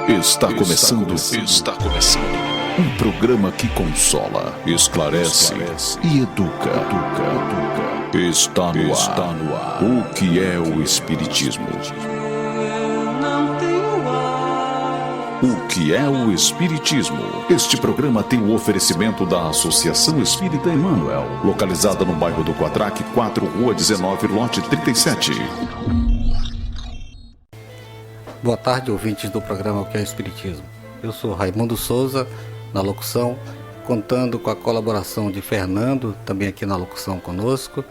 Está começando. Um programa que consola, esclarece e educa. Está no ar. O que é o Espiritismo? O que é o Espiritismo? Este programa tem o oferecimento da Associação Espírita Emmanuel, localizada no bairro do Quadraque, 4, Rua 19, lote 37. Boa tarde, ouvintes do programa O que é o Espiritismo. Eu sou Raimundo Souza, na locução, contando com a colaboração de Fernando, também aqui na locução conosco.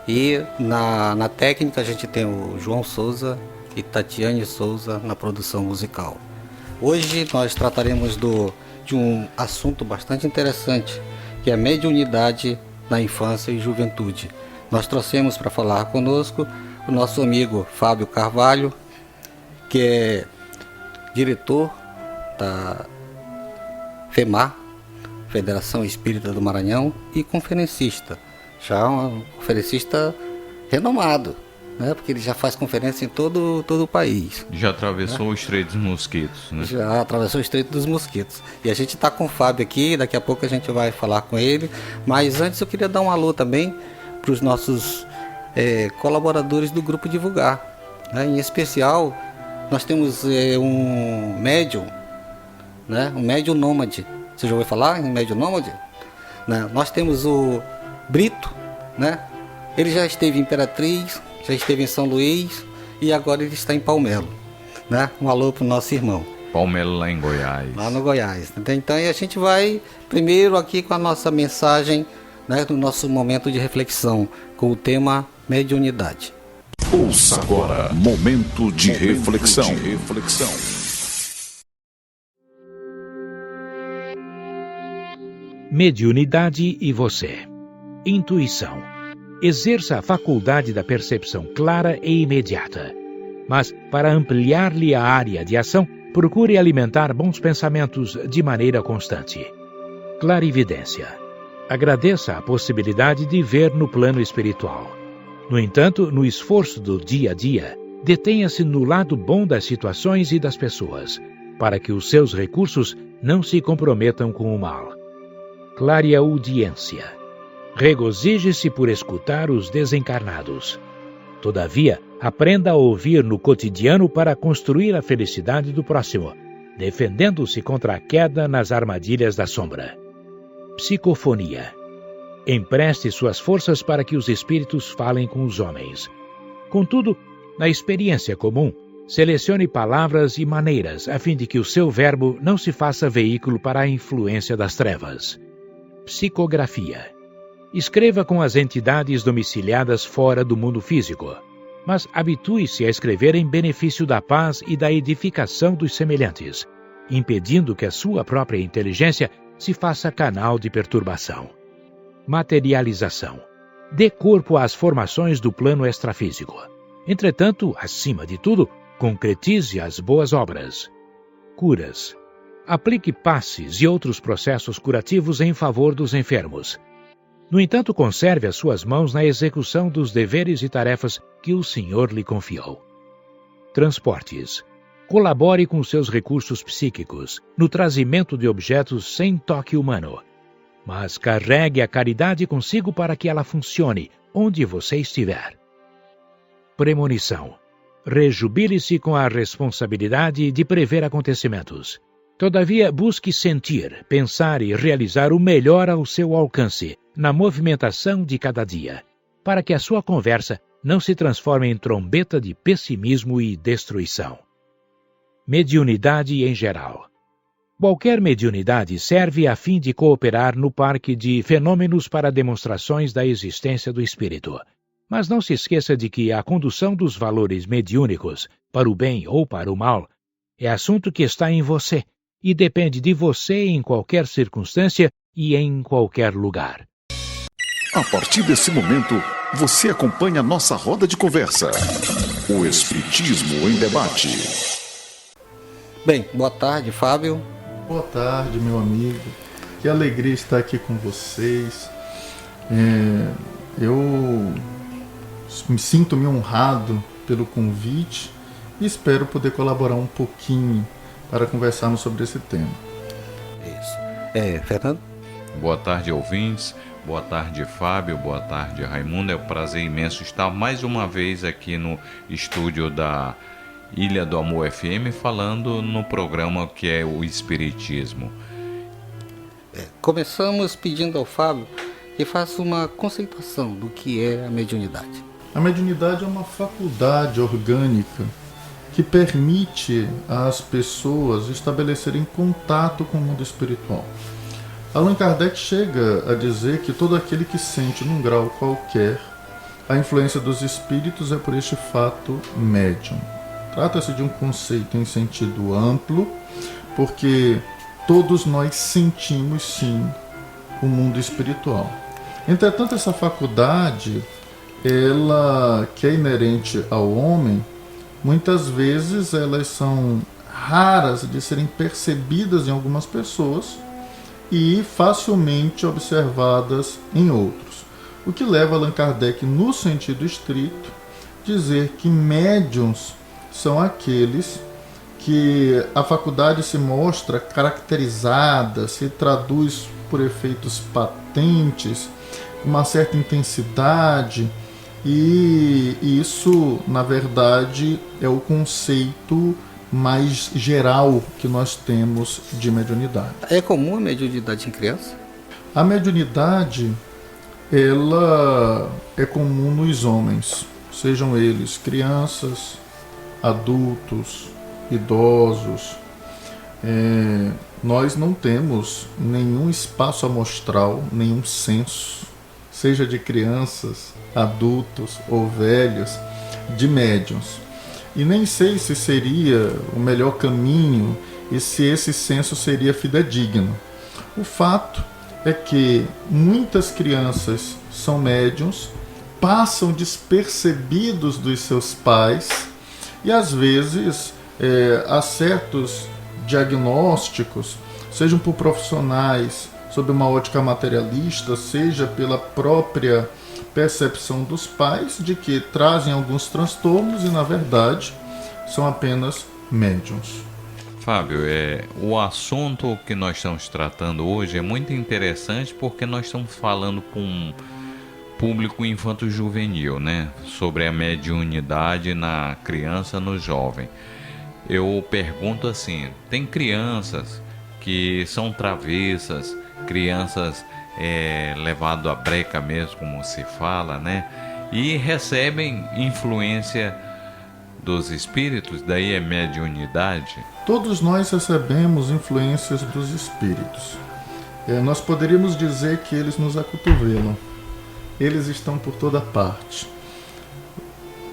E na técnica a gente tem o João Souza e Tatiane Souza na produção musical. Hoje nós trataremos de um assunto bastante interessante, que é a mediunidade na infância e juventude. Nós trouxemos para falar conosco o nosso amigo Fábio Carvalho, que é diretor da FEMAR, Federação Espírita do Maranhão, e conferencista, já um conferencista renomado, né? Porque ele já faz conferência em todo o país. Já atravessou o Estreito dos Mosquitos, né? Já atravessou o Estreito dos Mosquitos. E a gente está com o Fábio aqui, daqui a pouco a gente vai falar com ele, mas antes eu queria dar um alô também para os nossos colaboradores do Grupo Divulgar, né? Em especial, nós temos um médium, né? Um médium nômade. Você já ouviu falar em médium nômade? Né? Nós temos o Brito, né? Ele já esteve em Imperatriz, já esteve em São Luís e agora ele está em Palmelo, né? Um alô para o nosso irmão. Palmelo lá em Goiás. Lá no Goiás. Então a gente vai primeiro aqui com a nossa mensagem, né? No nosso momento de reflexão com o tema mediunidade. Ouça agora, momento de reflexão. Mediunidade e você. Intuição. Exerça a faculdade da percepção clara e imediata. Mas, para ampliar-lhe a área de ação, procure alimentar bons pensamentos de maneira constante. Clarividência. Agradeça a possibilidade de ver no plano espiritual. No entanto, no esforço do dia a dia, detenha-se no lado bom das situações e das pessoas, para que os seus recursos não se comprometam com o mal. Clareaudiência. Regozije-se por escutar os desencarnados. Todavia, aprenda a ouvir no cotidiano para construir a felicidade do próximo, defendendo-se contra a queda nas armadilhas da sombra. Psicofonia. Empreste suas forças para que os espíritos falem com os homens. Contudo, na experiência comum, selecione palavras e maneiras a fim de que o seu verbo não se faça veículo para a influência das trevas. Psicografia. Escreva com as entidades domiciliadas fora do mundo físico, mas habitue-se a escrever em benefício da paz e da edificação dos semelhantes, impedindo que a sua própria inteligência se faça canal de perturbação. Materialização. Dê corpo às formações do plano extrafísico. Entretanto, acima de tudo, concretize as boas obras. Curas. Aplique passes e outros processos curativos em favor dos enfermos. No entanto, conserve as suas mãos na execução dos deveres e tarefas que o Senhor lhe confiou. Transportes. Colabore com seus recursos psíquicos no trazimento de objetos sem toque humano, mas carregue a caridade consigo para que ela funcione onde você estiver. Premonição. Rejubile-se com a responsabilidade de prever acontecimentos. Todavia, busque sentir, pensar e realizar o melhor ao seu alcance na movimentação de cada dia, para que a sua conversa não se transforme em trombeta de pessimismo e destruição. Mediunidade em geral. Qualquer mediunidade serve a fim de cooperar no parque de fenômenos para demonstrações da existência do espírito. Mas não se esqueça de que a condução dos valores mediúnicos, para o bem ou para o mal, é assunto que está em você e depende de você em qualquer circunstância e em qualquer lugar. A partir desse momento, você acompanha a nossa roda de conversa. O Espiritismo em Debate. Bem, boa tarde, Fábio. Boa tarde, meu amigo. Que alegria estar aqui com vocês. Eu me sinto honrado pelo convite e espero poder colaborar um pouquinho para conversarmos sobre esse tema. Isso. Fernando? Boa tarde, ouvintes. Boa tarde, Fábio. Boa tarde, Raimundo. É um prazer imenso estar mais uma vez aqui no estúdio da Ilha do Amor FM, falando no programa que é o Espiritismo. Começamos pedindo ao Fábio que faça uma conceituação do que é a mediunidade. A mediunidade é uma faculdade orgânica que permite às pessoas estabelecerem contato com o mundo espiritual. Allan Kardec chega a dizer que todo aquele que sente num grau qualquer a influência dos espíritos é por este fato médium. Trata-se de um conceito em sentido amplo, porque todos nós sentimos sim o mundo espiritual. Entretanto, essa faculdade, ela que é inerente ao homem, muitas vezes elas são raras de serem percebidas em algumas pessoas e facilmente observadas em outros. O que leva Allan Kardec, no sentido estrito, dizer que médiuns são aqueles que a faculdade se mostra caracterizada, se traduz por efeitos patentes, uma certa intensidade, e isso, na verdade, é o conceito mais geral que nós temos de mediunidade. É comum a mediunidade em criança? A mediunidade, ela é comum nos homens, sejam eles crianças, adultos, idosos. Nós não temos nenhum espaço amostral, nenhum censo, seja de crianças, adultos ou velhos, de médiuns. E nem sei se seria o melhor caminho e se esse censo seria fidedigno. O fato é que muitas crianças são médiuns, passam despercebidos dos seus pais e às vezes há certos diagnósticos, sejam por profissionais sob uma ótica materialista, seja pela própria percepção dos pais, de que trazem alguns transtornos e, na verdade, são apenas médiuns. Fábio, o assunto que nós estamos tratando hoje é muito interessante porque nós estamos falando com um público infanto-juvenil, né? Sobre a mediunidade na criança, no jovem. Eu pergunto assim, tem crianças que são travessas, crianças levado à breca mesmo, como se fala, né? E recebem influência dos espíritos, daí é mediunidade? Todos nós recebemos influências dos espíritos. Nós poderíamos dizer que eles nos acotovelam. Eles estão por toda parte.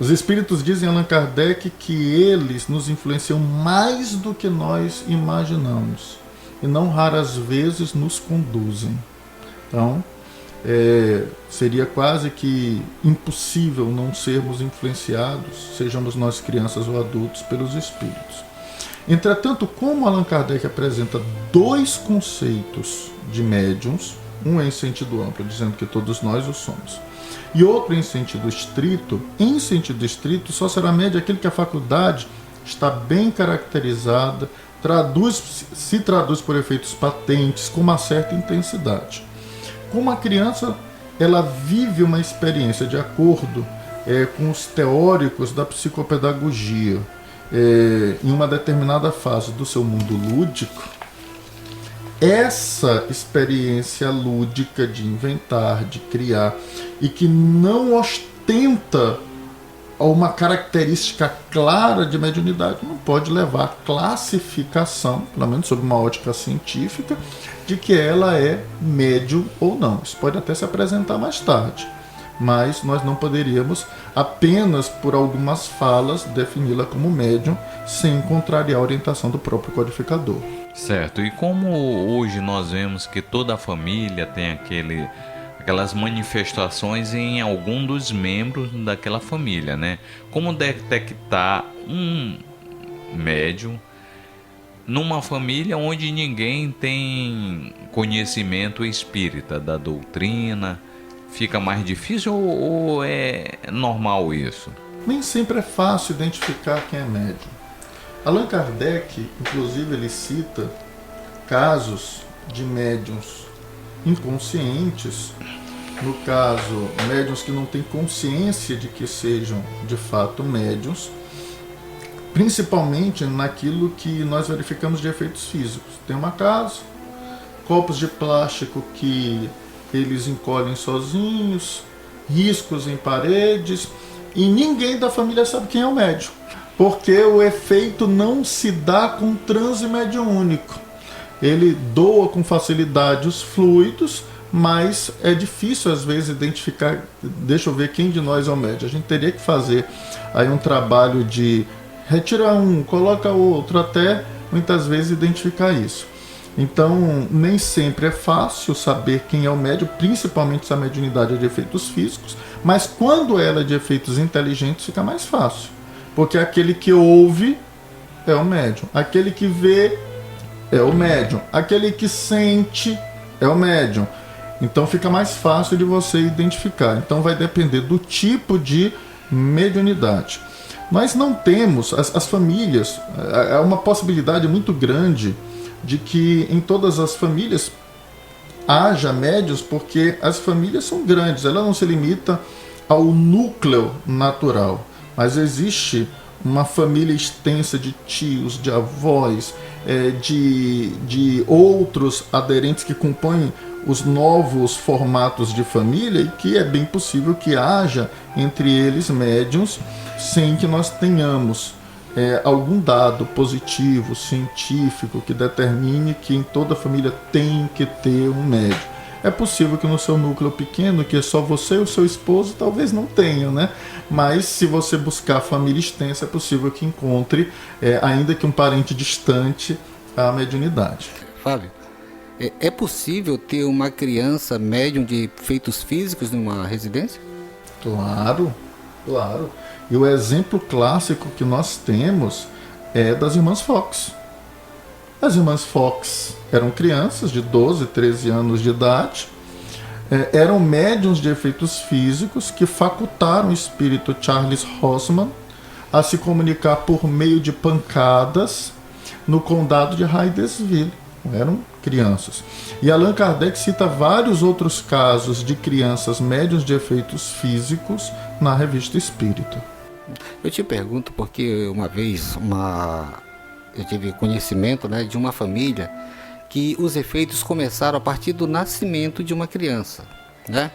Os espíritos dizem a Allan Kardec que eles nos influenciam mais do que nós imaginamos. E não raras vezes nos conduzem. Então, seria quase que impossível não sermos influenciados, sejamos nós crianças ou adultos, pelos espíritos. Entretanto, como Allan Kardec apresenta dois conceitos de médiuns, um em sentido amplo, dizendo que todos nós o somos, e outro em sentido estrito só será médium aquele que a faculdade está bem caracterizada, se traduz por efeitos patentes, com uma certa intensidade. Como a criança, ela vive uma experiência de acordo com os teóricos da psicopedagogia, em uma determinada fase do seu mundo lúdico, essa experiência lúdica de inventar, de criar, e que não ostenta uma característica clara de mediunidade, não pode levar à classificação, pelo menos sob uma ótica científica, de que ela é médium ou não. Isso pode até se apresentar mais tarde, mas nós não poderíamos, apenas por algumas falas, defini-la como médium, sem contrariar a orientação do próprio codificador. Certo, e como hoje nós vemos que toda a família tem aquelas manifestações em algum dos membros daquela família, né? Como detectar um médium numa família onde ninguém tem conhecimento espírita da doutrina? Fica mais difícil ou é normal isso? Nem sempre é fácil identificar quem é médium. Allan Kardec, inclusive, ele cita casos de médiuns inconscientes, no caso, médiuns que não têm consciência de que sejam de fato médiuns, principalmente naquilo que nós verificamos de efeitos físicos. Tem uma casa, copos de plástico que eles encolhem sozinhos, riscos em paredes, e ninguém da família sabe quem é o médium, porque o efeito não se dá com transe mediúnico. Ele doa com facilidade os fluidos, mas é difícil às vezes identificar, deixa eu ver quem de nós é o médium. A gente teria que fazer aí um trabalho de retira um, coloca outro, até muitas vezes identificar isso. Então, nem sempre é fácil saber quem é o médium, principalmente se a mediunidade é de efeitos físicos, mas quando ela é de efeitos inteligentes fica mais fácil, porque aquele que ouve é o médium, aquele que vê é o médium, aquele que sente é o médium. Então fica mais fácil de você identificar. Então vai depender do tipo de mediunidade. Nós não temos, as famílias, é uma possibilidade muito grande de que em todas as famílias haja médiuns, porque as famílias são grandes, ela não se limita ao núcleo natural, mas existe uma família extensa de tios, de avós, de outros aderentes que compõem os novos formatos de família, e que é bem possível que haja entre eles médiuns, sem que nós tenhamos algum dado positivo, científico, que determine que em toda família tem que ter um médium. É possível que no seu núcleo pequeno, que é só você e o seu esposo, talvez não tenham, né? Mas se você buscar a família extensa, é possível que encontre, ainda que um parente distante, a mediunidade. Fábio, é possível ter uma criança médium de efeitos físicos numa residência? Claro, claro. E o exemplo clássico que nós temos é das irmãs Fox. As irmãs Fox eram crianças de 12, 13 anos de idade, eram médiuns de efeitos físicos que facultaram o espírito Charles Hosman a se comunicar por meio de pancadas no condado de Hydesville. Eram crianças. E Allan Kardec cita vários outros casos de crianças médiuns de efeitos físicos na Revista Espírita. Eu te pergunto porque uma vez eu tive conhecimento, né, de uma família que os efeitos começaram a partir do nascimento de uma criança, né?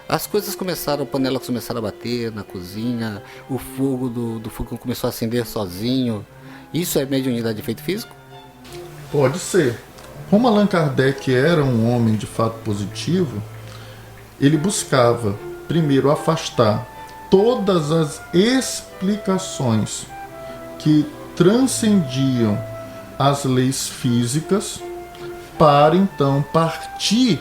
As coisas começaram, panelas começaram a bater na cozinha, o fogo do fogão começou a acender sozinho. Isso é mediunidade de efeito físico? Pode ser. Como Allan Kardec era um homem de fato positivo, ele buscava primeiro afastar todas as explicações que transcendiam as leis físicas, para então partir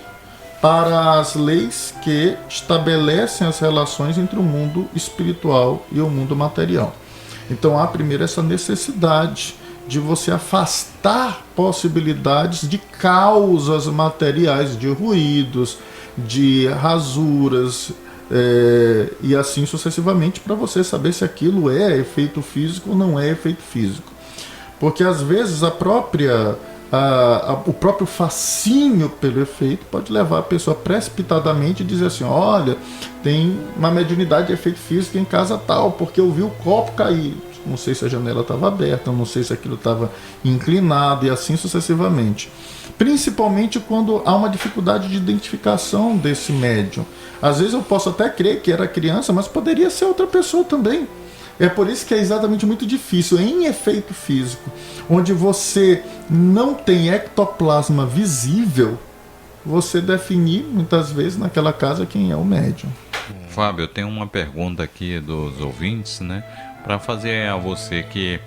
para as leis que estabelecem as relações entre o mundo espiritual e o mundo material. Então há primeiro essa necessidade de você afastar possibilidades de causas materiais, de ruídos, de rasuras, e assim sucessivamente, para você saber se aquilo é efeito físico ou não é efeito físico. Porque às vezes o próprio fascínio pelo efeito pode levar a pessoa precipitadamente a dizer assim: olha, tem uma mediunidade de efeito físico em casa tal, porque eu vi o copo cair. Não sei se a janela estava aberta, não sei se aquilo estava inclinado, e assim sucessivamente. Principalmente quando há uma dificuldade de identificação desse médium. Às vezes eu posso até crer que era criança, mas poderia ser outra pessoa também. É por isso que é exatamente muito difícil, em efeito físico, onde você não tem ectoplasma visível, você definir muitas vezes naquela casa quem é o médium. Fábio, eu tenho uma pergunta aqui dos ouvintes, né? Para fazer a você, que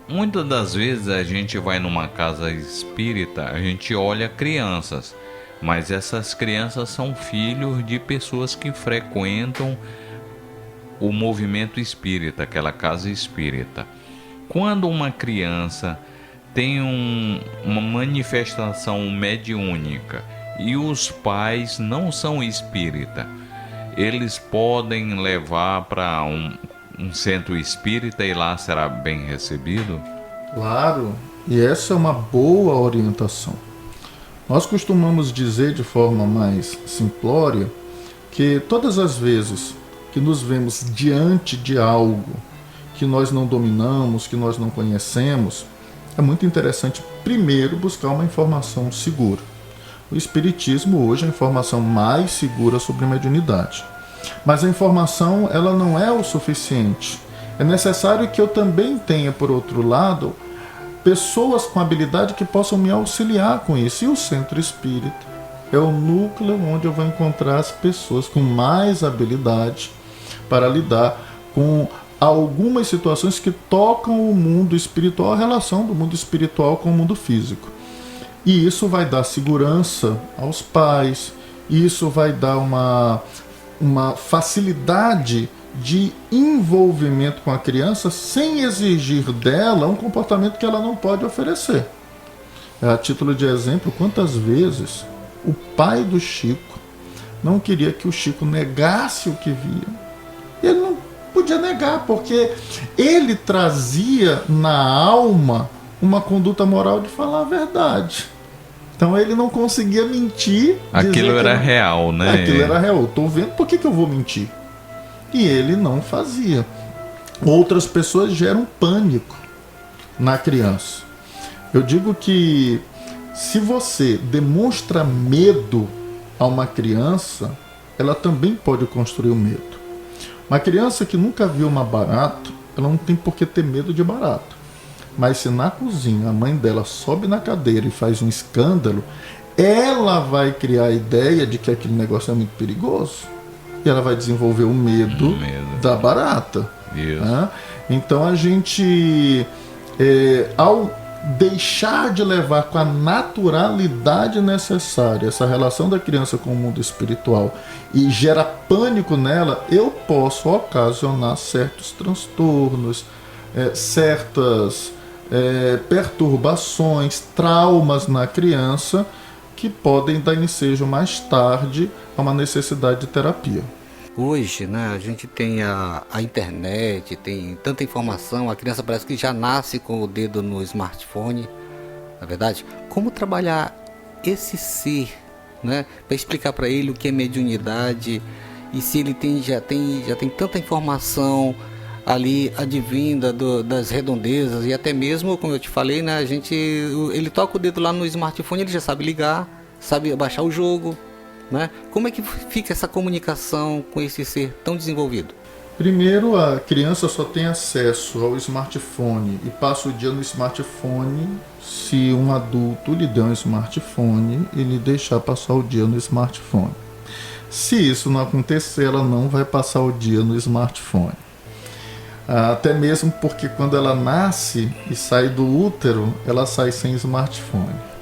muitas das vezes a gente vai numa casa espírita, a gente olha crianças, mas essas crianças são filhos de pessoas que frequentam o movimento espírita, aquela casa espírita. Quando uma criança tem uma manifestação mediúnica e os pais não são espírita, eles podem levar para um centro espírita e lá será bem recebido? Claro, e essa é uma boa orientação. Nós costumamos dizer de forma mais simplória que todas as vezes que nos vemos diante de algo que nós não dominamos, que nós não conhecemos, é muito interessante primeiro buscar uma informação segura. O Espiritismo hoje é a informação mais segura sobre mediunidade. Mas a informação, ela não é o suficiente. É necessário que eu também tenha, por outro lado, pessoas com habilidade que possam me auxiliar com isso. E o Centro Espírita é o núcleo onde eu vou encontrar as pessoas com mais habilidade para lidar com algumas situações que tocam o mundo espiritual, a relação do mundo espiritual com o mundo físico. E isso vai dar segurança aos pais, isso vai dar uma facilidade de envolvimento com a criança sem exigir dela um comportamento que ela não pode oferecer. A título de exemplo, quantas vezes o pai do Chico não queria que o Chico negasse o que via. Ele não podia negar, porque ele trazia na alma uma conduta moral de falar a verdade. Então ele não conseguia mentir. Aquilo era real, né? Aquilo era real. Estou vendo, por que eu vou mentir? E ele não fazia. Outras pessoas geram pânico na criança. Eu digo que se você demonstra medo a uma criança, ela também pode construir o medo. Uma criança que nunca viu uma barata, ela não tem por que ter medo de barata. Mas se na cozinha a mãe dela sobe na cadeira e faz um escândalo, ela vai criar a ideia de que aquele negócio é muito perigoso. E ela vai desenvolver o medo da barata. Né? Então a gente, ao deixar de levar com a naturalidade necessária essa relação da criança com o mundo espiritual e gera pânico nela, eu posso ocasionar certos transtornos, certas perturbações, traumas na criança que podem dar ensejo mais tarde a uma necessidade de terapia. Hoje, né, a gente tem a internet, tem tanta informação, a criança parece que já nasce com o dedo no smartphone, na verdade. Como trabalhar esse ser, né, para explicar para ele o que é mediunidade e se ele já tem tanta informação ali advinda das redondezas e até mesmo, como eu te falei, né, ele toca o dedo lá no smartphone, ele já sabe ligar, sabe baixar o jogo. Né? Como é que fica essa comunicação com esse ser tão desenvolvido? Primeiro, a criança só tem acesso ao smartphone e passa o dia no smartphone se um adulto lhe der um smartphone e lhe deixar passar o dia no smartphone. Se isso não acontecer, ela não vai passar o dia no smartphone. Até mesmo porque quando ela nasce e sai do útero, ela sai sem smartphone.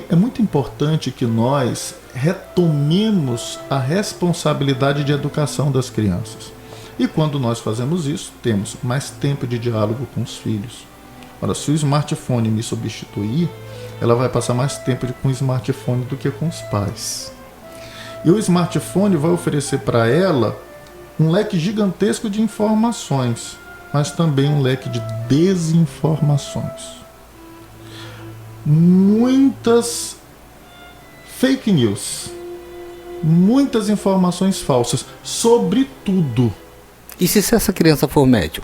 É muito importante que nós retomemos a responsabilidade de educação das crianças. E quando nós fazemos isso, temos mais tempo de diálogo com os filhos. Ora, se o smartphone me substituir, ela vai passar mais tempo com o smartphone do que com os pais. E o smartphone vai oferecer para ela um leque gigantesco de informações, mas também um leque de desinformações. Muitas fake news, muitas informações falsas sobre tudo. E se essa criança for médium?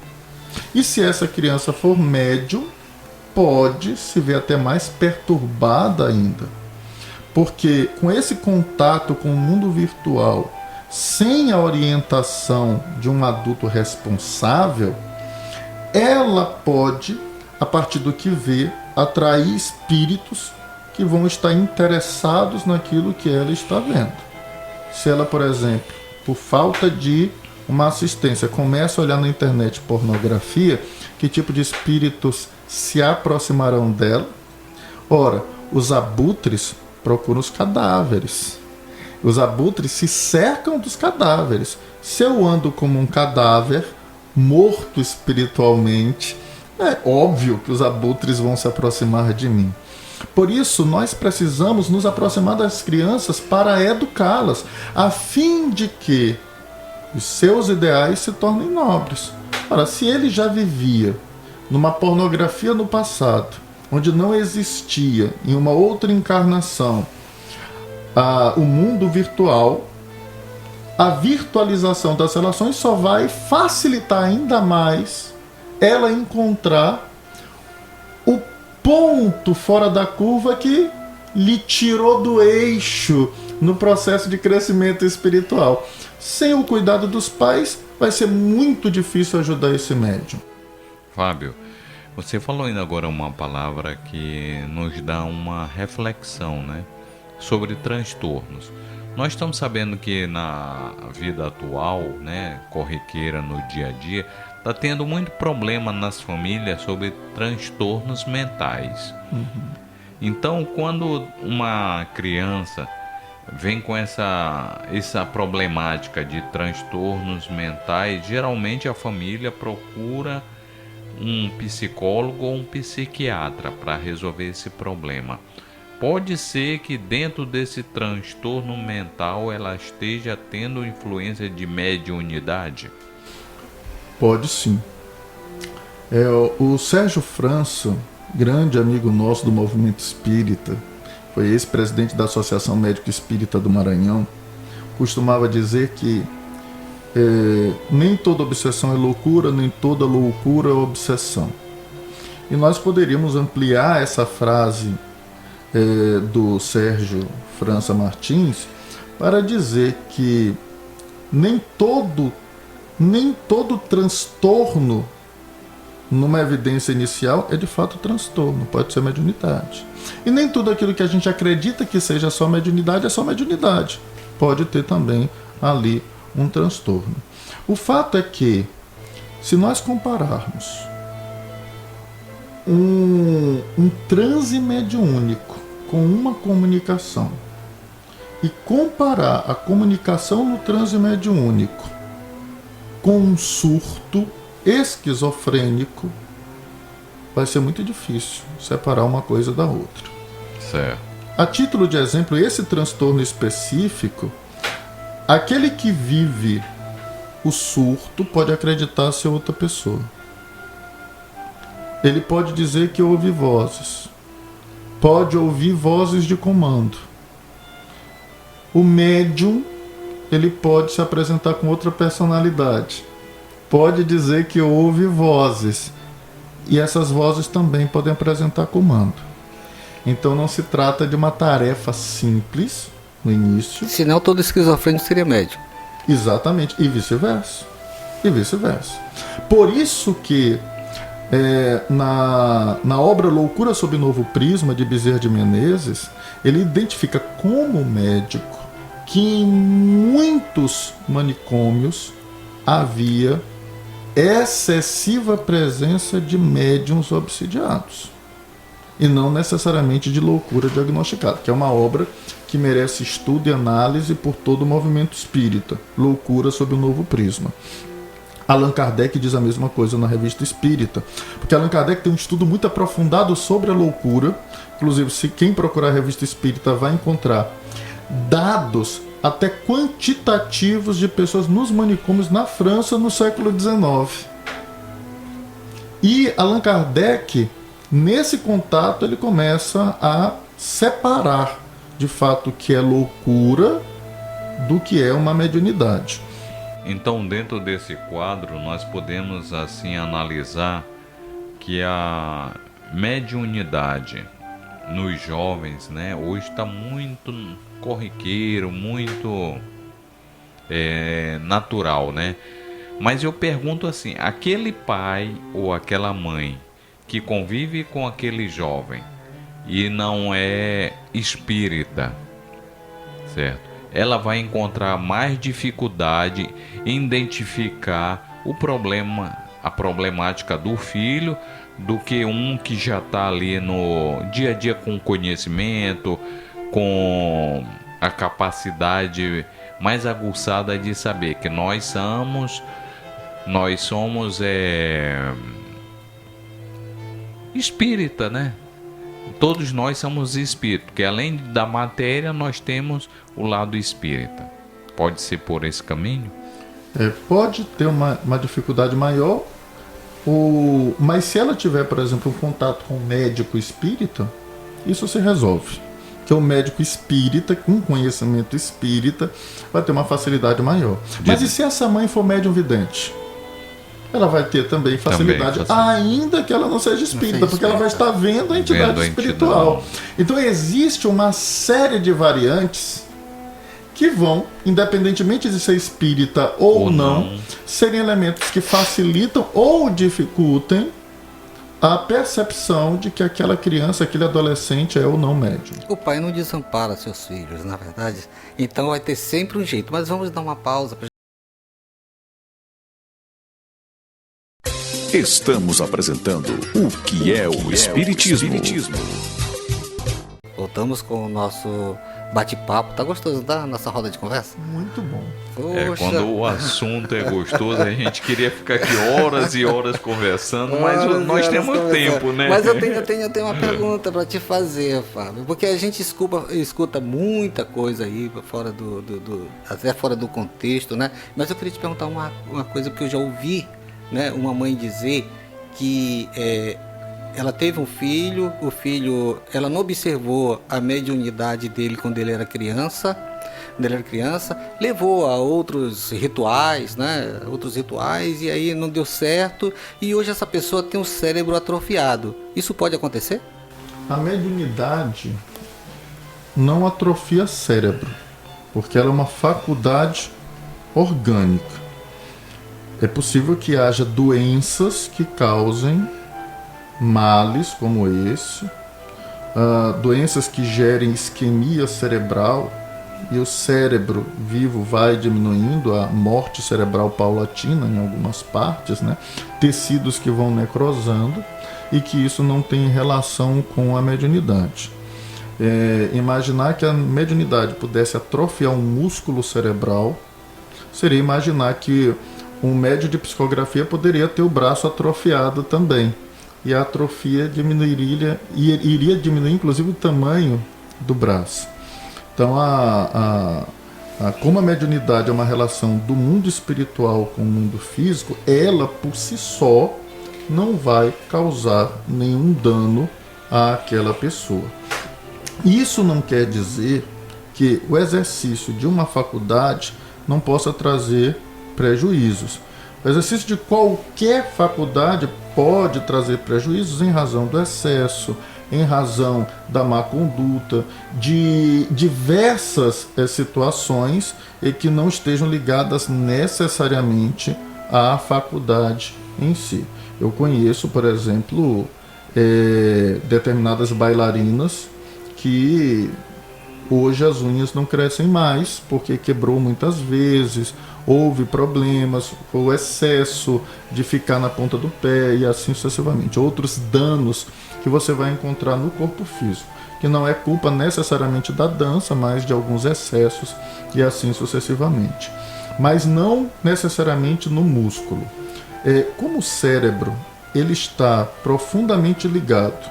E se essa criança for médium, pode se ver até mais perturbada ainda. Porque com esse contato com o mundo virtual, sem a orientação de um adulto responsável, ela pode, a partir do que vê, atrair espíritos que vão estar interessados naquilo que ela está vendo. Se ela, por exemplo, por falta de uma assistência, começa a olhar na internet pornografia, que tipo de espíritos se aproximarão dela? Ora, os abutres procuram os cadáveres. Os abutres se cercam dos cadáveres. Se eu ando como um cadáver, morto espiritualmente, é óbvio que os abutres vão se aproximar de mim. Por isso, nós precisamos nos aproximar das crianças para educá-las, a fim de que, os seus ideais se tornem nobres. Ora, se ele já vivia numa pornografia no passado, onde não existia em uma outra encarnação o mundo virtual, a virtualização das relações só vai facilitar ainda mais ela encontrar o ponto fora da curva que lhe tirou do eixo no processo de crescimento espiritual. Sem o cuidado dos pais, vai ser muito difícil ajudar esse médium. Fábio, você falou ainda agora uma palavra que nos dá uma reflexão, né, sobre transtornos. Nós estamos sabendo que na vida atual, né, corriqueira no dia a dia, está tendo muito problema nas famílias sobre transtornos mentais. Então, quando uma criança vem com essa problemática de transtornos mentais, geralmente a família procura um psicólogo ou um psiquiatra para resolver esse problema. Pode ser que dentro desse transtorno mental ela esteja tendo influência de mediunidade? Pode sim. O Sérgio França, grande amigo nosso do movimento espírita, foi ex-presidente da Associação Médico Espírita do Maranhão, costumava dizer que nem toda obsessão é loucura, nem toda loucura é obsessão. E nós poderíamos ampliar essa frase do Sérgio França Martins para dizer que nem todo transtorno numa evidência inicial é de fato transtorno, pode ser mediunidade. E nem tudo aquilo que a gente acredita que seja só mediunidade é só mediunidade. Pode ter também ali um transtorno. O fato é que, se nós compararmos um transe mediúnico com uma comunicação e comparar a comunicação no transe mediúnico com um surto esquizofrênico, vai ser muito difícil separar uma coisa da outra. Certo. A título de exemplo, esse transtorno específico, aquele que vive o surto pode acreditar ser outra pessoa. Ele pode dizer que ouve vozes, pode ouvir vozes de comando. O médium, ele pode se apresentar com outra personalidade, pode dizer que ouve vozes, e essas vozes também podem apresentar comando. Então não se trata de uma tarefa simples no início. Senão todo esquizofrênico seria médium. Exatamente, e vice-versa. E vice-versa. Por isso que na obra Loucura sob Novo Prisma, de Bezerra de Menezes, ele identifica como médico que em muitos manicômios havia excessiva presença de médiuns obsidiados, e não necessariamente de loucura diagnosticada, que é uma obra que merece estudo e análise por todo o movimento espírita, Loucura sob o Novo Prisma. Allan Kardec diz a mesma coisa na Revista Espírita, porque Allan Kardec tem um estudo muito aprofundado sobre a loucura. Inclusive, se quem procurar a Revista Espírita vai encontrar dados até quantitativos de pessoas nos manicômios na França no século XIX. E Allan Kardec, nesse contato, ele começa a separar de fato o que é loucura do que é uma mediunidade. Então, dentro desse quadro, nós podemos assim analisar que a mediunidade nos jovens, né, hoje está muito corriqueiro, muito natural, né? Mas eu pergunto assim, aquele pai ou aquela mãe que convive com aquele jovem e não é espírita, certo? Ela vai encontrar mais dificuldade em identificar o problema, a problemática do filho, do que um que já está ali no dia a dia com conhecimento, com a capacidade mais aguçada de saber que nós somos espírita, né? Todos nós somos espírito, porque além da matéria nós temos o lado espírita. Pode ser por esse caminho? pode ter uma dificuldade maior, mas se ela tiver, por exemplo, um contato com um médico espírita, isso se resolve. Que o médico espírita, com conhecimento espírita, vai ter uma facilidade maior. Mas e se essa mãe for médium vidente? Ela vai ter também facilidade, ainda que ela não seja espírita, porque ela vai estar vendo a entidade espiritual. Então existe uma série de variantes que vão, independentemente de ser espírita ou não, serem elementos que facilitam ou dificultem a percepção de que aquela criança, aquele adolescente é ou não médium. O pai não desampara seus filhos, na verdade. Então vai ter sempre um jeito. Mas vamos dar uma pausa pra... Estamos apresentando o que é o Espiritismo. Voltamos com o nosso bate-papo. Tá gostoso da nossa roda de conversa? Muito bom. Poxa. Quando o assunto é gostoso, a gente queria ficar aqui horas e horas conversando, mas nós temos tempo, né? Mas eu tenho uma pergunta para te fazer, Fábio, porque a gente escuta muita coisa aí fora até fora do contexto, né? Mas eu queria te perguntar uma coisa, porque eu já ouvi, né, uma mãe dizer que ela teve um filho, ela não observou a mediunidade dele quando ele era criança, levou a outros rituais, né? E aí não deu certo, e hoje essa pessoa tem um cérebro atrofiado. Isso pode acontecer? A mediunidade não atrofia cérebro, porque ela é uma faculdade orgânica. É possível que haja doenças que causem males como esse, doenças que gerem isquemia cerebral, e o cérebro vivo vai diminuindo, a morte cerebral paulatina em algumas partes, né? Tecidos que vão necrosando, e que isso não tem relação com a mediunidade. Imaginar que a mediunidade pudesse atrofiar um músculo cerebral seria imaginar que um médium de psicografia poderia ter o braço atrofiado também, e a atrofia iria diminuir inclusive o tamanho do braço. Então, como a mediunidade é uma relação do mundo espiritual com o mundo físico, ela por si só não vai causar nenhum dano àquela pessoa. Isso não quer dizer que o exercício de uma faculdade não possa trazer prejuízos. O exercício de qualquer faculdade pode trazer prejuízos em razão do excesso, em razão da má conduta, de diversas situações e que não estejam ligadas necessariamente à faculdade em si. Eu conheço, por exemplo, determinadas bailarinas que hoje as unhas não crescem mais porque quebrou muitas vezes, houve problemas, o excesso de ficar na ponta do pé e assim sucessivamente. Outros danos que você vai encontrar no corpo físico, que não é culpa necessariamente da dança, mas de alguns excessos e assim sucessivamente. Mas não necessariamente no músculo. Como o cérebro ele está profundamente ligado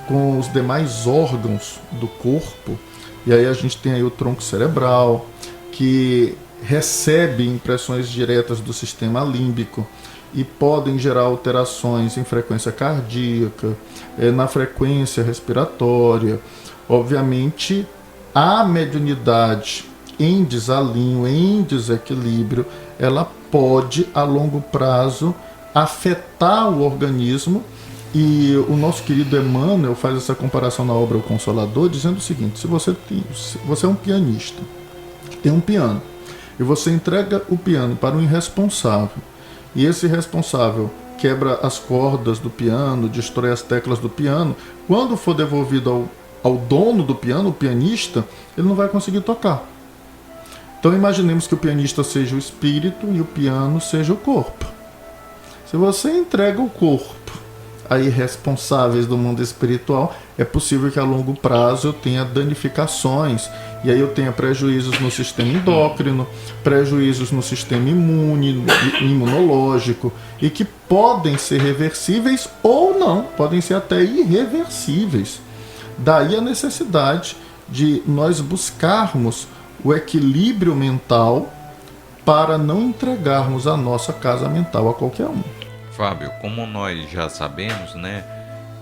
com os demais órgãos do corpo, e aí a gente tem aí o tronco cerebral, que recebe impressões diretas do sistema límbico e podem gerar alterações em frequência cardíaca, na frequência respiratória. Obviamente, a mediunidade em desalinho, em desequilíbrio, ela pode, a longo prazo, afetar o organismo. E o nosso querido Emmanuel faz essa comparação na obra O Consolador, dizendo o seguinte: se você é um pianista, tem um piano, e você entrega o piano para um irresponsável, e esse irresponsável quebra as cordas do piano, destrói as teclas do piano, quando for devolvido ao dono do piano, o pianista, ele não vai conseguir tocar. Então imaginemos que o pianista seja o espírito e o piano seja o corpo. Se você entrega o corpo a irresponsáveis do mundo espiritual, é possível que a longo prazo eu tenha danificações, e aí eu tenha prejuízos no sistema endócrino, prejuízos no sistema imunológico, e que podem ser reversíveis ou não, podem ser até irreversíveis. Daí a necessidade de nós buscarmos o equilíbrio mental para não entregarmos a nossa casa mental a qualquer um. Fábio, como nós já sabemos, né?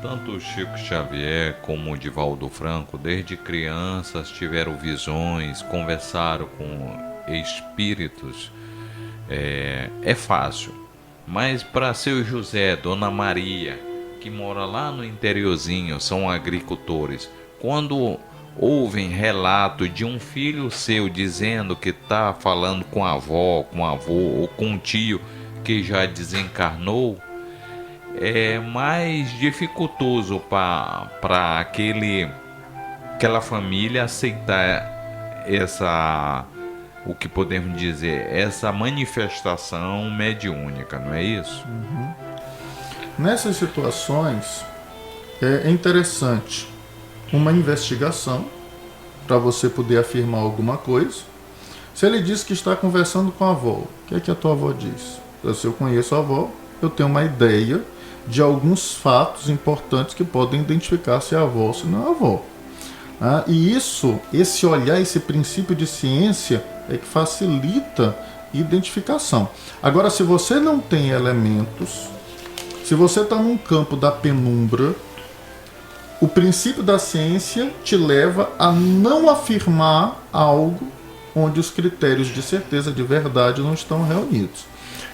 Tanto o Chico Xavier como o Divaldo Franco, desde crianças tiveram visões, conversaram com espíritos. É fácil. Mas para seu José, Dona Maria, que mora lá no interiorzinho, são agricultores, quando ouvem relato de um filho seu dizendo que está falando com a avó, com o avô ou com o tio que já desencarnou, é mais dificultoso para aquela família aceitar o que podemos dizer, essa manifestação mediúnica, não é isso? Uhum. Nessas situações, é interessante uma investigação para você poder afirmar alguma coisa. Se ele diz que está conversando com a avó, o que é que a tua avó diz? Se eu conheço a avó, eu tenho uma ideia de alguns fatos importantes que podem identificar se é a avó ou se não é a avó. E esse olhar, esse princípio de ciência é que facilita a identificação. Agora, se você não tem elementos, se você está num campo da penumbra, o princípio da ciência te leva a não afirmar algo onde os critérios de certeza, de verdade, não estão reunidos.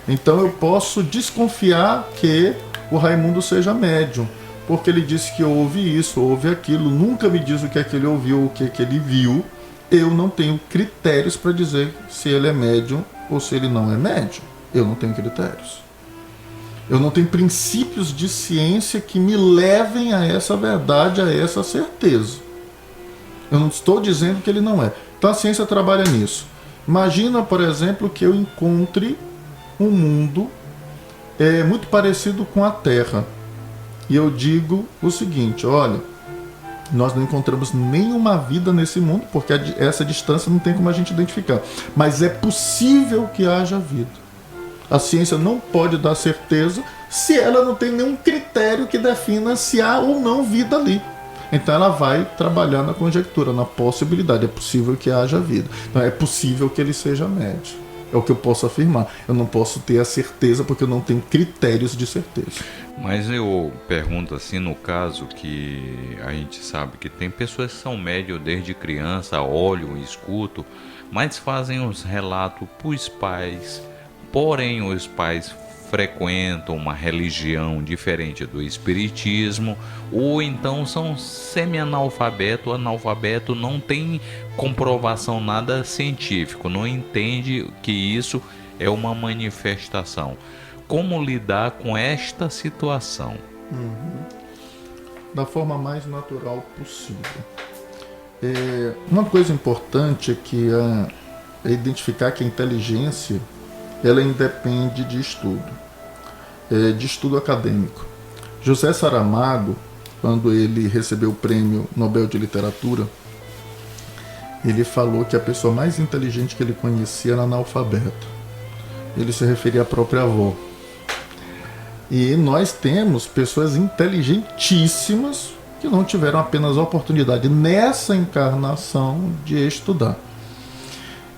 Então eu posso desconfiar que o Raimundo seja médium, porque ele disse que ouve isso, ouve aquilo, nunca me diz o que é que ele ouviu ou o que é que ele viu. Eu não tenho critérios para dizer se ele é médium ou se ele não é médium. Eu não tenho critérios. Eu não tenho princípios de ciência que me levem a essa verdade, a essa certeza. Eu não estou dizendo que ele não é. Então a ciência trabalha nisso. Imagina, por exemplo, que eu encontre um mundo muito parecido com a Terra. E eu digo o seguinte, olha, nós não encontramos nenhuma vida nesse mundo, porque essa distância não tem como a gente identificar. Mas é possível que haja vida. A ciência não pode dar certeza se ela não tem nenhum critério que defina se há ou não vida ali. Então ela vai trabalhar na conjectura, na possibilidade. É possível que haja vida. Então é possível que ele seja médium. É o que eu posso afirmar. Eu não posso ter a certeza porque eu não tenho critérios de certeza. Mas eu pergunto assim, no caso que a gente sabe que tem pessoas que são médium desde criança, olham, escutam, mas fazem os relatos para os pais. Porém, os pais frequentam uma religião diferente do espiritismo, ou então são semi-analfabeto, analfabeto, não tem comprovação nada científico, não entende que isso é uma manifestação. Como lidar com esta situação? Da forma mais natural possível. Uma coisa importante é que é identificar que a inteligência ela independe de estudo acadêmico. José Saramago, quando ele recebeu o prêmio Nobel de Literatura, ele falou que a pessoa mais inteligente que ele conhecia era analfabeto. Ele se referia à própria avó. E nós temos pessoas inteligentíssimas que não tiveram apenas a oportunidade nessa encarnação de estudar.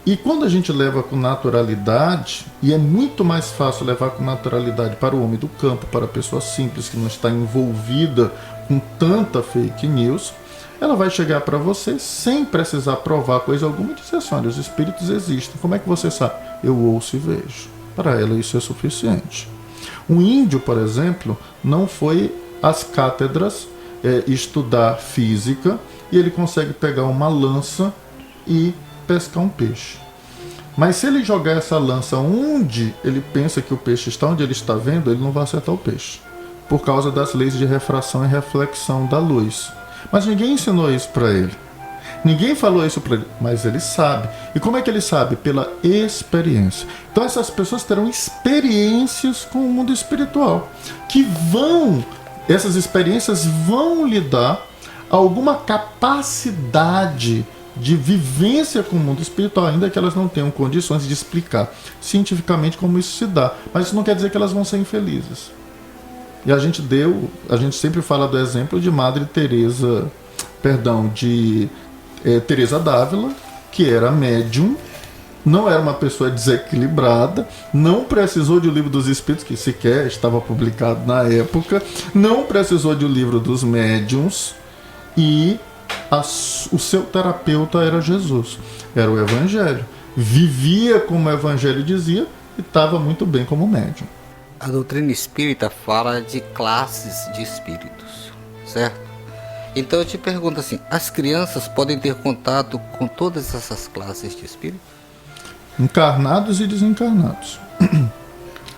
E quando a gente leva com naturalidade, e é muito mais fácil levar com naturalidade para o homem do campo, para a pessoa simples que não está envolvida com tanta fake news, ela vai chegar para você sem precisar provar coisa alguma e dizer assim, olha, os espíritos existem. Como é que você sabe? Eu ouço e vejo. Para ela isso é suficiente. Um índio, por exemplo, não foi às cátedras estudar física e ele consegue pegar uma lança e pescar um peixe. Mas se ele jogar essa lança onde ele pensa que o peixe está, onde ele está vendo, ele não vai acertar o peixe, por causa das leis de refração e reflexão da luz. Mas ninguém ensinou isso para ele. Ninguém falou isso para ele, mas ele sabe. E como é que ele sabe? Pela experiência. Então essas pessoas terão experiências com o mundo espiritual, essas experiências vão lhe dar alguma capacidade de vivência com o mundo espiritual, ainda que elas não tenham condições de explicar cientificamente como isso se dá. Mas isso não quer dizer que elas vão ser infelizes. E a gente sempre fala do exemplo de de Teresa d'Ávila, que era médium, não era uma pessoa desequilibrada, não precisou de O Livro dos Espíritos, que sequer estava publicado na época, não precisou de O Livro dos Médiuns, e o seu terapeuta era Jesus, era o Evangelho. Vivia como o Evangelho dizia e estava muito bem como médium. A doutrina espírita fala de classes de espíritos, certo? Então eu te pergunto assim, as crianças podem ter contato com todas essas classes de espíritos? Encarnados e desencarnados.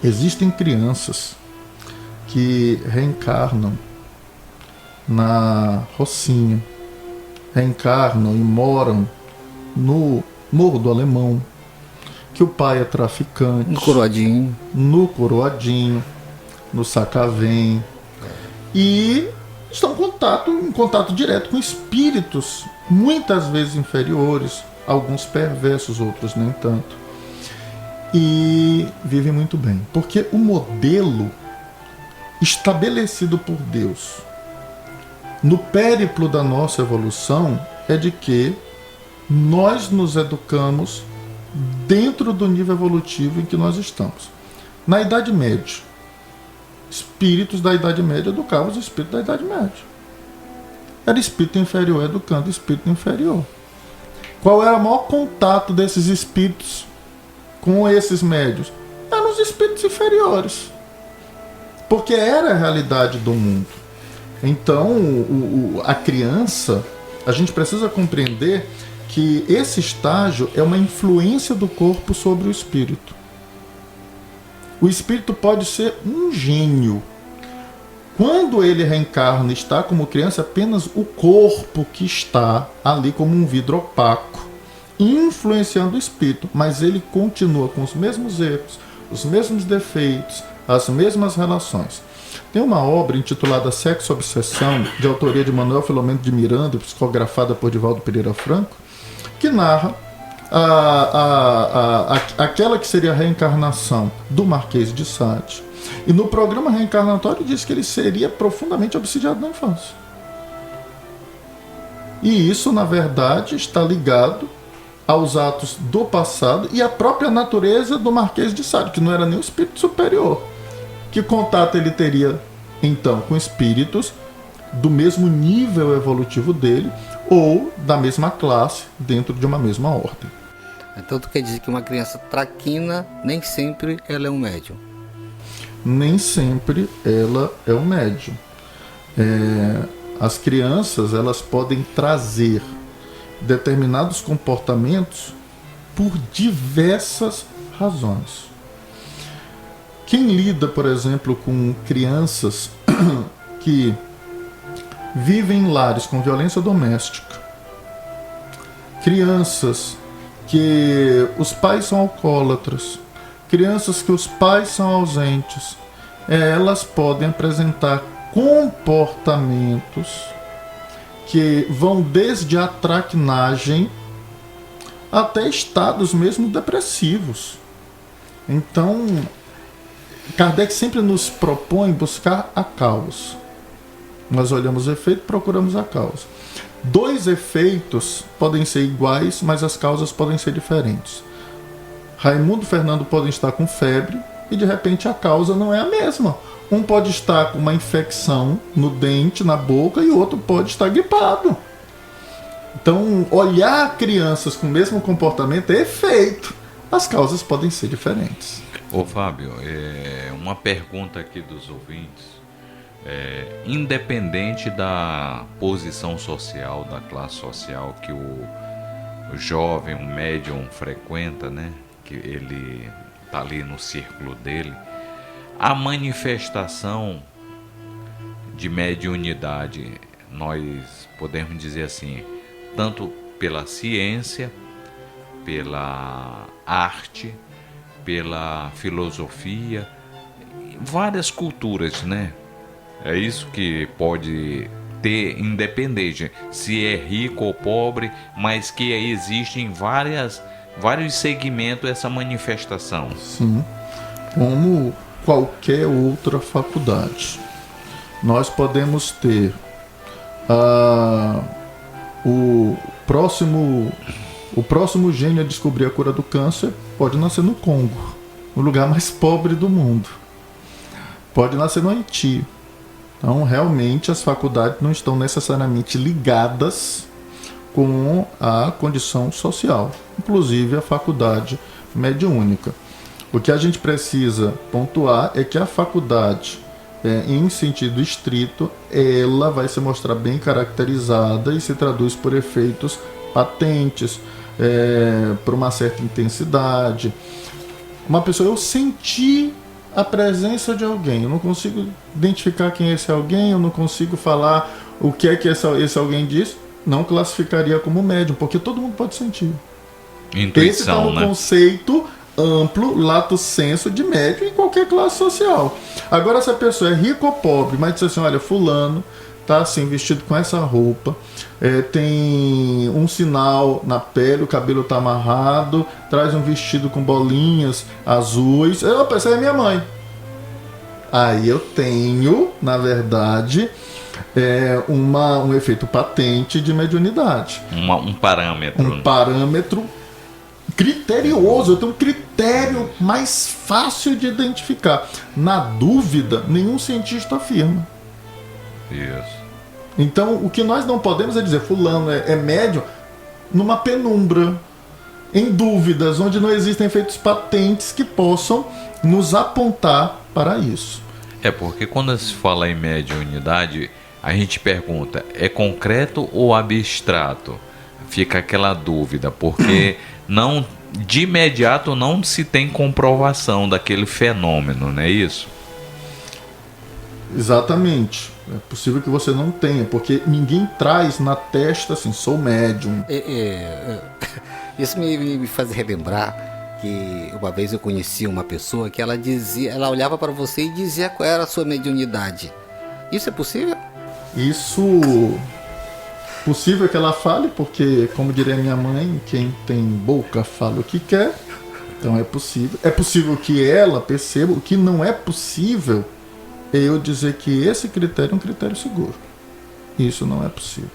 Existem crianças que reencarnam na Rocinha, reencarnam e moram no Morro do Alemão, que o pai é traficante, No Coroadinho, no Sacavém, e estão em contato direto com espíritos, muitas vezes inferiores, alguns perversos, outros nem tanto, e vivem muito bem, porque o modelo estabelecido por Deus no périplo da nossa evolução é de que nós nos educamos dentro do nível evolutivo em que nós estamos. Na Idade Média, espíritos da Idade Média educavam os espíritos da Idade Média. Era espírito inferior educando espírito inferior. Qual era o maior contato desses espíritos com esses médios? Eram os espíritos inferiores. Porque era a realidade do mundo. Então, a criança, a gente precisa compreender que esse estágio é uma influência do corpo sobre o espírito. O espírito pode ser um gênio. Quando ele reencarna e está como criança, apenas o corpo que está ali como um vidro opaco, influenciando o espírito, mas ele continua com os mesmos erros, os mesmos defeitos, as mesmas relações. Tem uma obra intitulada Sexo Obsessão, de autoria de Manuel Filomeno de Miranda, psicografada por Divaldo Pereira Franco, que narra aquela que seria a reencarnação do Marquês de Sade. E no programa reencarnatório diz que ele seria profundamente obsidiado na infância. E isso, na verdade, está ligado aos atos do passado e à própria natureza do Marquês de Sade, que não era nem um espírito superior. Que contato ele teria, então, com espíritos do mesmo nível evolutivo dele ou da mesma classe dentro de uma mesma ordem? então tu quer dizer que uma criança traquina, nem sempre ela é um médium? Nem sempre ela é um médium. As crianças, elas podem trazer determinados comportamentos por diversas razões. Quem lida, por exemplo, com crianças que vivem em lares com violência doméstica, crianças que os pais são alcoólatras, crianças que os pais são ausentes, elas podem apresentar comportamentos que vão desde a traquinagem até estados mesmo depressivos. Então, Kardec sempre nos propõe buscar a causa. Nós olhamos o efeito, procuramos a causa. Dois efeitos podem ser iguais, mas as causas podem ser diferentes. Raimundo e Fernando podem estar com febre e de repente a causa não é a mesma. Um pode estar com uma infecção no dente, na boca, e o outro pode estar gripado. Então, olhar crianças com o mesmo comportamento é efeito. As causas podem ser diferentes. Ô Fábio, uma pergunta aqui dos ouvintes. Independente da posição social, da classe social que o jovem, o médium frequenta, né? Que ele está ali no círculo dele, a manifestação de mediunidade, nós podemos dizer assim, tanto pela ciência, pela arte, pela filosofia, várias culturas, né? É isso que pode ter, independente se é rico ou pobre, mas que existe em vários segmentos essa manifestação. Sim, como qualquer outra faculdade. Nós podemos ter o próximo O próximo gênio a descobrir a cura do câncer pode nascer no Congo, o lugar mais pobre do mundo. Pode nascer no Haiti. Então, realmente, as faculdades não estão necessariamente ligadas com a condição social, inclusive a faculdade mediúnica. O que a gente precisa pontuar é que a faculdade, em sentido estrito, ela vai se mostrar bem caracterizada e se traduz por efeitos patentes, por uma certa intensidade. Uma pessoa, eu senti a presença de alguém, eu não consigo identificar quem é esse alguém, eu não consigo falar o que é que esse alguém diz, não classificaria como médium, porque todo mundo pode sentir. Intuição, esse está no conceito amplo, lato sensu de médium em qualquer classe social. Agora, se a pessoa é rica ou pobre, mas diz assim, olha, fulano tá assim, vestido com essa roupa, tem um sinal na pele, o cabelo tá amarrado, traz um vestido com bolinhas azuis, opa, essa é minha mãe. Aí eu tenho, na verdade, um efeito patente de mediunidade. Um parâmetro. Um parâmetro criterioso, eu tenho um critério mais fácil de identificar. Na dúvida, nenhum cientista afirma. Isso. Então, o que nós não podemos é dizer fulano é médium numa penumbra, em dúvidas, onde não existem efeitos patentes que possam nos apontar para isso. Porque quando se fala em mediunidade, a gente pergunta, é concreto ou abstrato? Fica aquela dúvida, porque não, de imediato não se tem comprovação daquele fenômeno, não é isso? Exatamente. É possível que você não tenha, porque ninguém traz na testa assim, sou médium. Isso me faz relembrar que uma vez eu conheci uma pessoa que ela olhava para você e dizia qual era a sua mediunidade. Isso é possível? Isso possível que ela fale, porque, como diria minha mãe, quem tem boca fala o que quer. Então é possível. É possível que ela perceba. O que não é possível é eu dizer que esse critério é um critério seguro. Isso não é possível.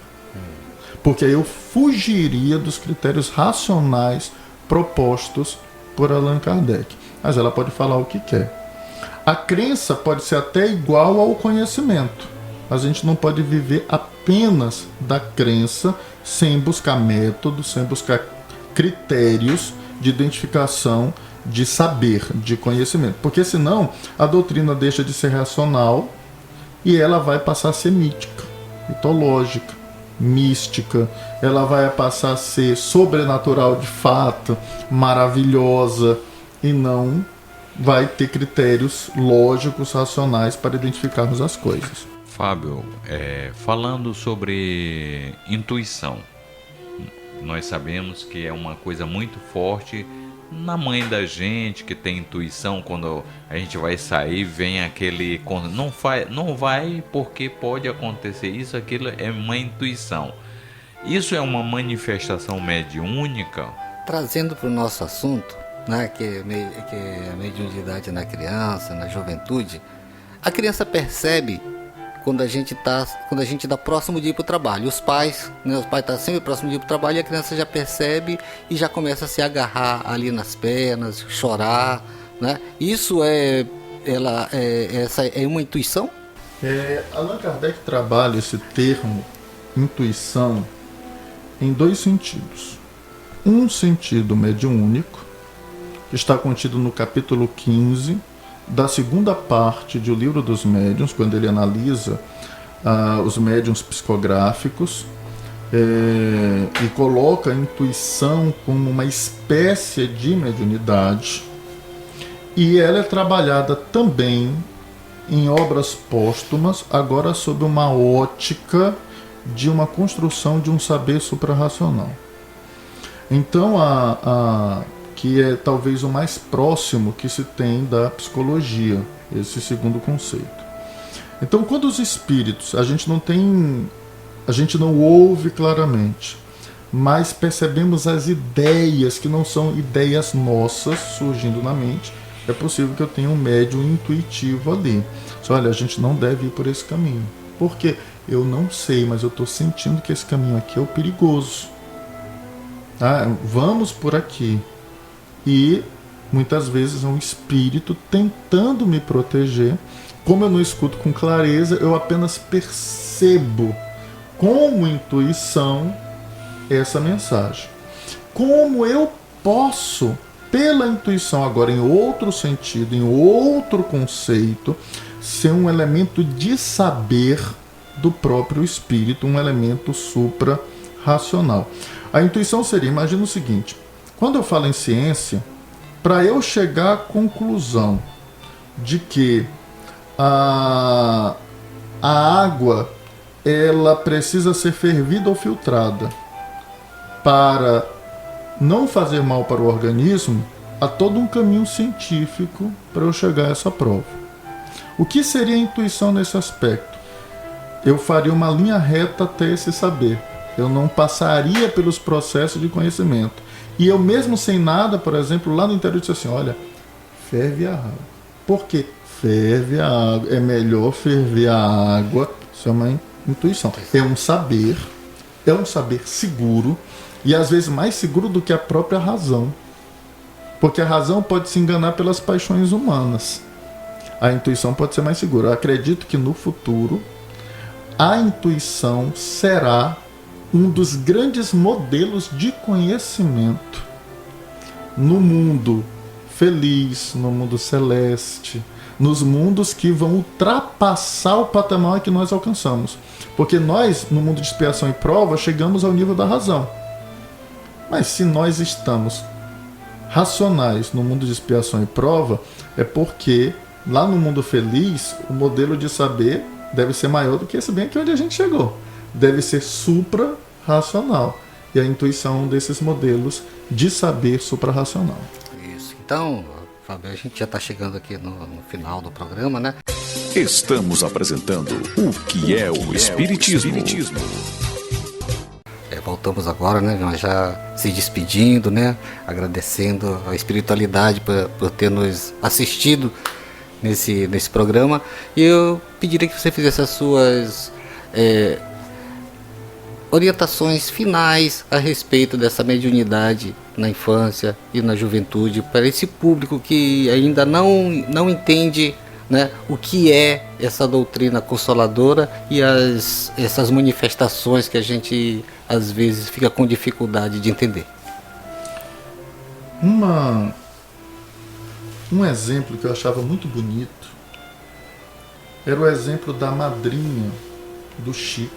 Porque aí eu fugiria dos critérios racionais propostos por Allan Kardec. Mas ela pode falar o que quer. A crença pode ser até igual ao conhecimento. A gente não pode viver apenas da crença sem buscar métodos, sem buscar critérios de identificação, de saber, de conhecimento. Porque senão a doutrina deixa de ser racional e ela vai passar a ser mítica, mitológica, mística. Ela vai passar a ser sobrenatural de fato, maravilhosa, e não vai ter critérios lógicos, racionais para identificarmos as coisas. Fábio, falando sobre intuição, nós sabemos que é uma coisa muito forte na mãe da gente, que tem intuição. Quando a gente vai sair, vem aquele não vai porque pode acontecer isso, aquilo é uma intuição. Isso é uma manifestação mediúnica? Trazendo para o nosso assunto, né, que é a mediunidade na criança, na juventude, a criança percebe quando a gente está próximo de ir para o trabalho. Os pais estão sempre próximos de ir para o trabalho, e a criança já percebe e já começa a se agarrar ali nas pernas, chorar, né? Isso essa é uma intuição? Allan Kardec trabalha esse termo intuição em dois sentidos. Um sentido mediúnico, que está contido no capítulo 15 da segunda parte de O Livro dos Médiuns, quando ele analisa os médiuns psicográficos, e coloca a intuição como uma espécie de mediunidade, e ela é trabalhada também em obras póstumas, agora sob uma ótica de uma construção de um saber suprarracional. Então, que é talvez o mais próximo que se tem da psicologia, esse segundo conceito. Então, quando os espíritos, a gente não ouve claramente, mas percebemos as ideias que não são ideias nossas surgindo na mente, é possível que eu tenha um médium intuitivo ali. Só, olha, a gente não deve ir por esse caminho. Por quê? Eu não sei, mas eu estou sentindo que esse caminho aqui é o perigoso. Vamos por aqui. E muitas vezes é um espírito tentando me proteger. Como eu não escuto com clareza, eu apenas percebo como intuição essa mensagem. Como eu posso, pela intuição, agora em outro sentido, em outro conceito, ser um elemento de saber do próprio espírito, um elemento supra-racional. A intuição seria, imagina o seguinte, quando eu falo em ciência, para eu chegar à conclusão de que a água ela precisa ser fervida ou filtrada para não fazer mal para o organismo, há todo um caminho científico para eu chegar a essa prova. O que seria a intuição nesse aspecto? Eu faria uma linha reta até esse saber. Eu não passaria pelos processos de conhecimento. E eu mesmo sem nada, por exemplo, lá no interior, disse assim, olha, ferve a água. Por quê? Ferve a água. É melhor ferver a água. Isso é uma intuição. É um saber seguro, e às vezes mais seguro do que a própria razão. Porque a razão pode se enganar pelas paixões humanas. A intuição pode ser mais segura. Eu acredito que no futuro a intuição será um dos grandes modelos de conhecimento no mundo feliz, no mundo celeste, nos mundos que vão ultrapassar o patamar que nós alcançamos. Porque nós, no mundo de expiação e prova, chegamos ao nível da razão. Mas se nós estamos racionais no mundo de expiação e prova, é porque lá no mundo feliz, o modelo de saber deve ser maior do que esse bem aqui onde a gente chegou. Deve ser supra-racional. E a intuição é um desses modelos de saber supra-racional. Isso. Então, Fábio, a gente já está chegando aqui no final do programa, né? Estamos apresentando o que é o Espiritismo. Voltamos agora, né? Nós já se despedindo, né? Agradecendo a espiritualidade por ter nos assistido nesse programa. E eu pediria que você fizesse as suas orientações finais a respeito dessa mediunidade na infância e na juventude, para esse público que ainda não entende, né, o que é essa doutrina consoladora e essas manifestações que a gente às vezes fica com dificuldade de entender. Um exemplo que eu achava muito bonito era o exemplo da madrinha do Chico,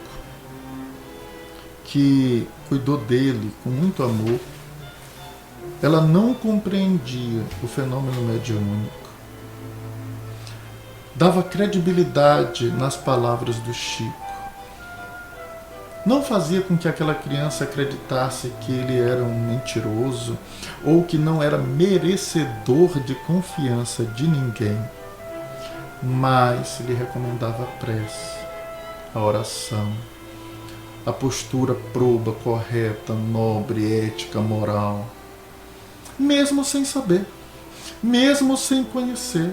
que cuidou dele com muito amor. Ela não compreendia o fenômeno mediúnico, dava credibilidade nas palavras do Chico, não fazia com que aquela criança acreditasse que ele era um mentiroso ou que não era merecedor de confiança de ninguém, mas lhe recomendava a prece, a oração, a postura proba, correta, nobre, ética, moral, mesmo sem saber, mesmo sem conhecer.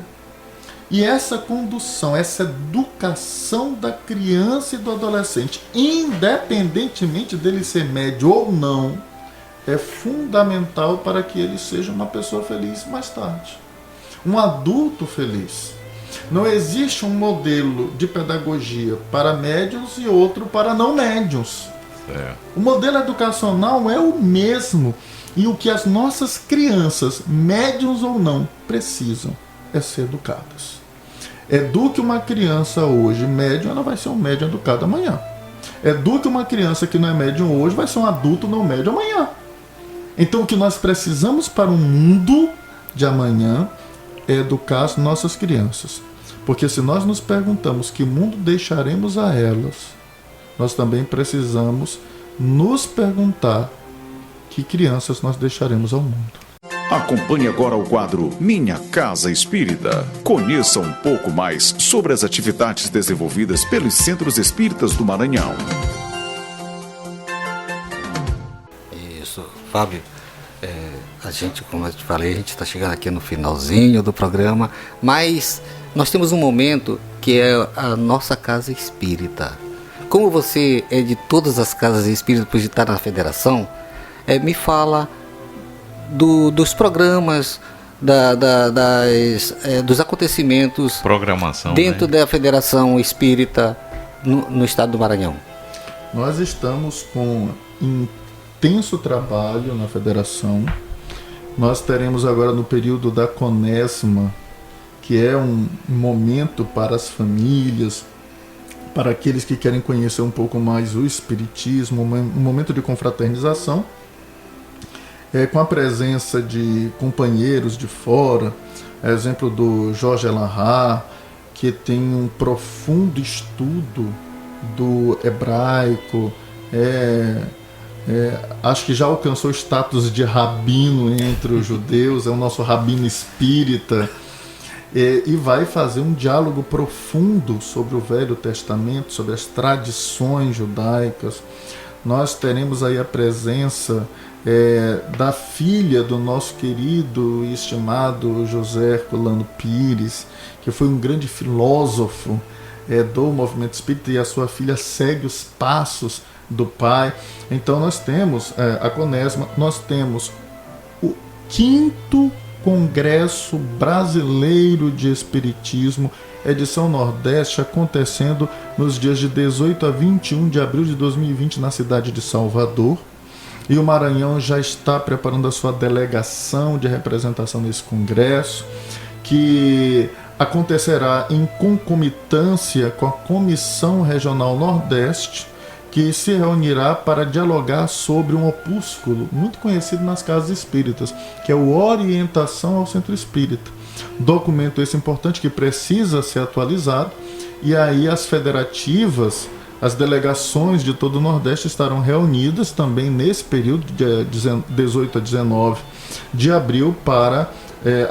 E essa condução, essa educação da criança e do adolescente, independentemente dele ser médio ou não, é fundamental para que ele seja uma pessoa feliz mais tarde. Um adulto feliz. Não existe um modelo de pedagogia para médiuns e outro para não médiuns. O modelo educacional é o mesmo. E o que as nossas crianças, médiuns ou não, precisam é ser educadas. Eduque uma criança hoje médium, ela vai ser um médium educado amanhã. Eduque uma criança que não é médium hoje, vai ser um adulto não médium amanhã. Então o que nós precisamos para o mundo de amanhã é educar as nossas crianças. Porque se nós nos perguntamos que mundo deixaremos a elas, nós também precisamos nos perguntar que crianças nós deixaremos ao mundo. Acompanhe agora o quadro Minha Casa Espírita. Conheça um pouco mais sobre as atividades desenvolvidas pelos Centros Espíritas do Maranhão. Isso, Fábio. A gente, como eu te falei, a gente está chegando aqui no finalzinho do programa, mas nós temos um momento que é a nossa casa espírita. Como você é de todas as casas espíritas por estar na federação, me fala dos programas, dos acontecimentos, programação dentro da Federação Espírita no estado do Maranhão. Nós estamos com intenso trabalho na federação. Nós teremos agora no período da Quaresma, que é um momento para as famílias, para aqueles que querem conhecer um pouco mais o Espiritismo, um momento de confraternização, com a presença de companheiros de fora, exemplo do Jorge Elahá, que tem um profundo estudo do hebraico, acho que já alcançou o status de rabino entre os judeus, é o nosso rabino espírita, e vai fazer um diálogo profundo sobre o Velho Testamento, sobre as tradições judaicas. Nós teremos aí a presença da filha do nosso querido e estimado José Herculano Pires, que foi um grande filósofo do movimento espírita, e a sua filha segue os passos do pai. Então nós temos a Quaresma, nós temos o 5º Congresso Brasileiro de Espiritismo, edição Nordeste, acontecendo nos dias de 18 a 21 de abril de 2020 na cidade de Salvador. E o Maranhão já está preparando a sua delegação de representação nesse congresso, que acontecerá em concomitância com a Comissão Regional Nordeste, que se reunirá para dialogar sobre um opúsculo muito conhecido nas casas espíritas, que é o Orientação ao Centro Espírita. Documento esse importante que precisa ser atualizado, e aí as federativas, as delegações de todo o Nordeste estarão reunidas também nesse período de 18 a 19 de abril para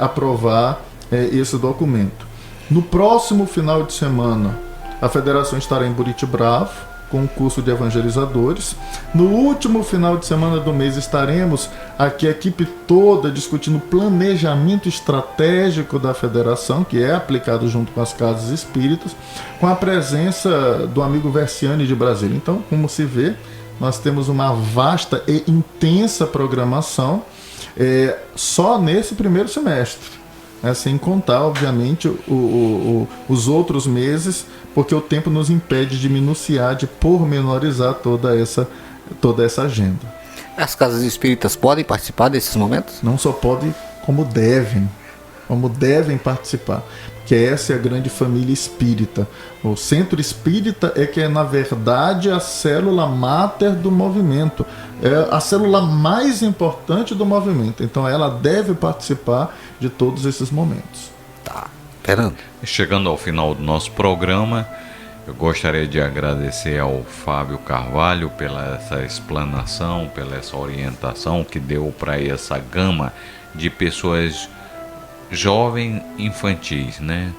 aprovar esse documento. No próximo final de semana, a federação estará em Buritibravo com um curso de evangelizadores. No último final de semana do mês estaremos aqui, a equipe toda, discutindo o planejamento estratégico da federação, que é aplicado junto com as casas espíritas, com a presença do amigo Versiani de Brasília. Então, como se vê, nós temos uma vasta e intensa programação só nesse primeiro semestre, sem contar, obviamente, os outros meses, porque o tempo nos impede de minuciar, de pormenorizar toda essa agenda. As casas espíritas podem participar desses momentos? Não só podem, como devem participar, porque essa é a grande família espírita. O Centro Espírita que é, na verdade, a célula máter do movimento, é a célula mais importante do movimento, então ela deve participar de todos esses momentos. Tá, Fernando. Chegando ao final do nosso programa, eu gostaria de agradecer ao Fábio Carvalho pela essa explanação, pela essa orientação que deu para essa gama de pessoas jovens, infantis, né?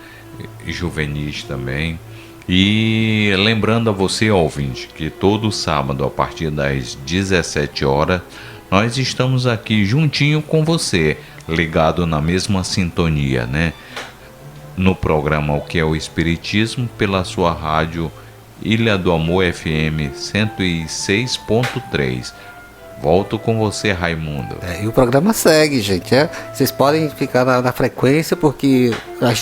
Juvenis também. E lembrando a você, ouvinte, que todo sábado a partir das 17 horas nós estamos aqui juntinho com você, ligado na mesma sintonia, né? No programa O que é o Espiritismo, pela sua rádio Ilha do Amor FM 106.3. Volto com você, Raimundo. E o programa segue, gente. Vocês podem ficar na frequência, porque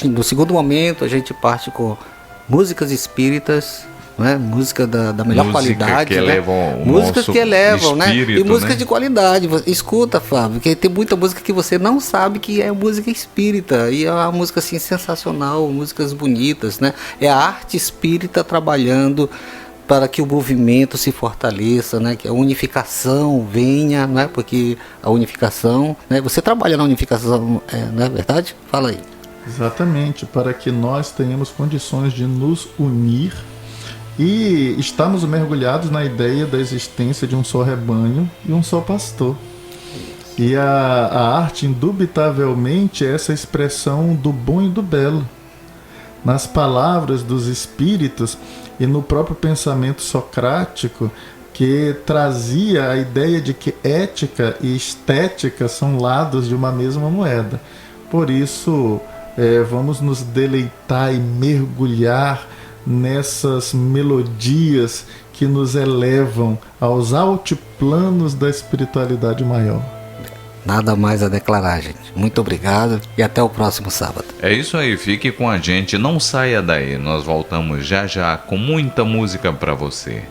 no segundo momento a gente parte com músicas espíritas, né? Música da melhor qualidade, que elevam músicas que elevam, espírito, né? E música, né? de qualidade. Escuta, Fábio, porque tem muita música que você não sabe que é música espírita, e é uma música assim sensacional, músicas bonitas, né? É a arte espírita trabalhando para que o movimento se fortaleça, né? Que a unificação venha, né? Porque a unificação, né? Você trabalha na unificação, não é verdade? Fala aí. Exatamente, para que nós tenhamos condições de nos unir e estamos mergulhados na ideia da existência de um só rebanho e um só pastor. E a arte, indubitavelmente, é essa expressão do bom e do belo. Nas palavras dos espíritos e no próprio pensamento socrático, que trazia a ideia de que ética e estética são lados de uma mesma moeda. Por isso, vamos nos deleitar e mergulhar nessas melodias que nos elevam aos altiplanos da espiritualidade maior. Nada mais a declarar, gente. Muito obrigado e até o próximo sábado. É isso aí, fique com a gente, não saia daí. Nós voltamos já já com muita música para você.